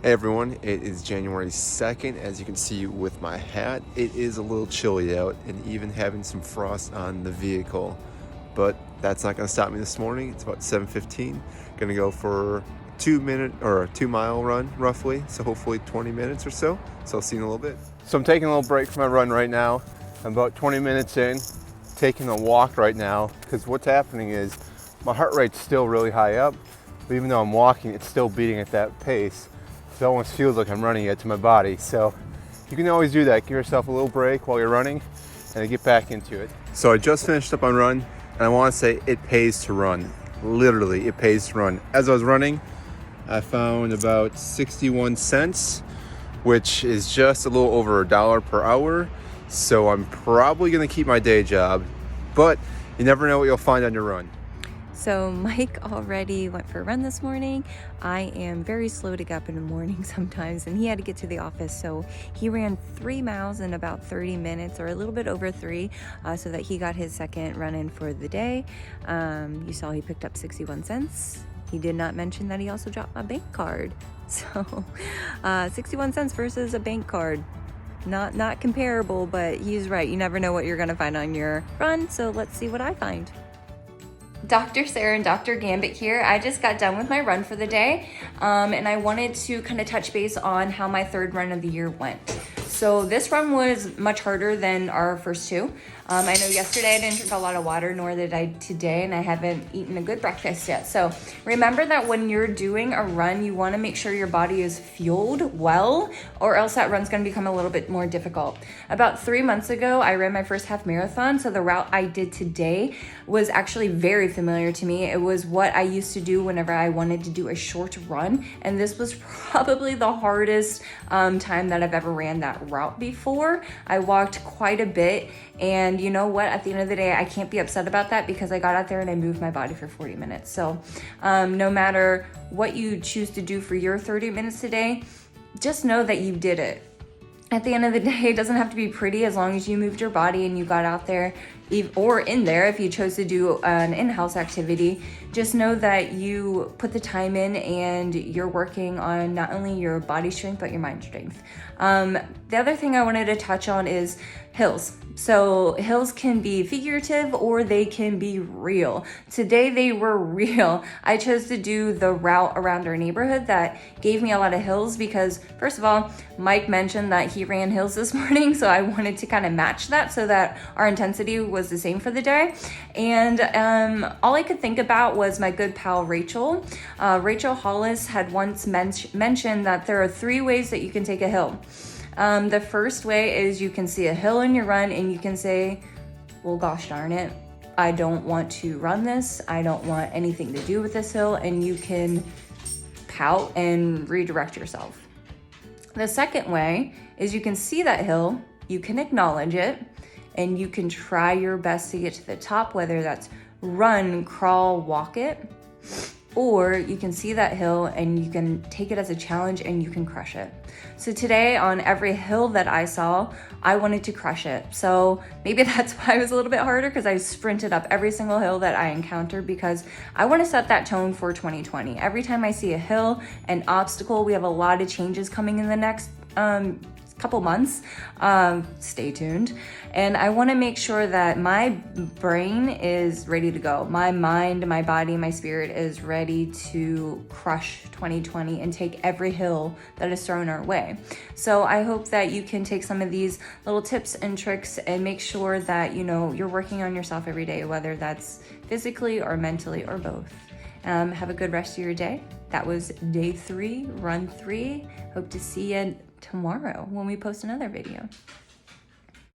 Hey everyone, it is January 2nd. As you can see with my hat, it is a little chilly out and even having some frost on the vehicle. But that's not going to stop me this morning. It's about 7:15. Going to go for a 2-minute or a 2-mile run roughly. So hopefully 20 minutes or so. So I'll see you in a little bit. So I'm taking a little break from my run right now. I'm about 20 minutes in, taking a walk right now because what's happening is my heart rate's still really high up. But even though I'm walking, it's still beating at that pace. It almost feels like I'm running it to my body. So you can always do that. Give yourself a little break while you're running and then get back into it. So I just finished up on run and I want to say it pays to run. Literally, it pays to run. As I was running, I found about 61 cents, which is just a little over $1 per hour. So I'm probably going to keep my day job, but you never know what you'll find on your run. So Mike already went for a run this morning. I am very slow to get up in the morning sometimes, and he had to get to the office. So he ran 3 miles in about 30 minutes or a little bit over 3 so that he got his second run in for the day. You saw he picked up 61 cents. He did not mention that he also dropped my bank card. So 61 cents versus a bank card. Not comparable, but he's right. You never know what you're going to find on your run. So let's see what I find. Dr. Sara and Dr. Gambit here. I just got done with my run for the day, and I wanted to kind of touch base on how my third run of the year went. So this run was much harder than our first two. I know yesterday I didn't drink a lot of water, nor did I today, and I haven't eaten a good breakfast yet. So remember that when you're doing a run, you want to make sure your body is fueled well, or else that run's going to become a little bit more difficult. About 3 months ago, I ran my first half marathon, so the route I did today was actually very familiar to me. It was what I used to do whenever I wanted to do a short run, and this was probably the hardest time that I've ever ran that route before. I walked quite a bit, and you know what? At the end of the day, I can't be upset about that because I got out there and I moved my body for 40 minutes. So no matter what you choose to do for your 30 minutes today, just know that you did it. At the end of the day, it doesn't have to be pretty as long as you moved your body and you got out there, or in there if you chose to do an in-house activity. Just know that you put the time in and you're working on not only your body strength, but your mind strength. The other thing I wanted to touch on is hills. So hills can be figurative or they can be real. Today they were real. I chose to do the route around our neighborhood that gave me a lot of hills because, first of all, Mike mentioned that he ran hills this morning, so I wanted to kind of match that so that our intensity was the same for the day. And all I could think about was my good pal Rachel. Rachel Hollis had once mentioned that there are 3 ways that you can take a hill. The first way is you can see a hill in your run and you can say, well, gosh darn it, I don't want to run this. I don't want anything to do with this hill. And you can pout and redirect yourself. The second way is you can see that hill, you can acknowledge it, and you can try your best to get to the top, whether that's run, crawl, walk it, or you can see that hill and you can take it as a challenge and you can crush it. So today on every hill that I saw, I wanted to crush it. So maybe that's why it was a little bit harder, because I sprinted up every single hill that I encountered because I want to set that tone for 2020. Every time I see a hill, an obstacle, we have a lot of changes coming in the next couple months. Stay tuned. And I want to make sure that my brain is ready to go. My mind, my body, my spirit is ready to crush 2020 and take every hill that is thrown our way. So I hope that you can take some of these little tips and tricks and make sure that, you know, you're working on yourself every day, whether that's physically or mentally or both. Have a good rest of your day. That was day 3, run 3. Hope to see you tomorrow when we post another video.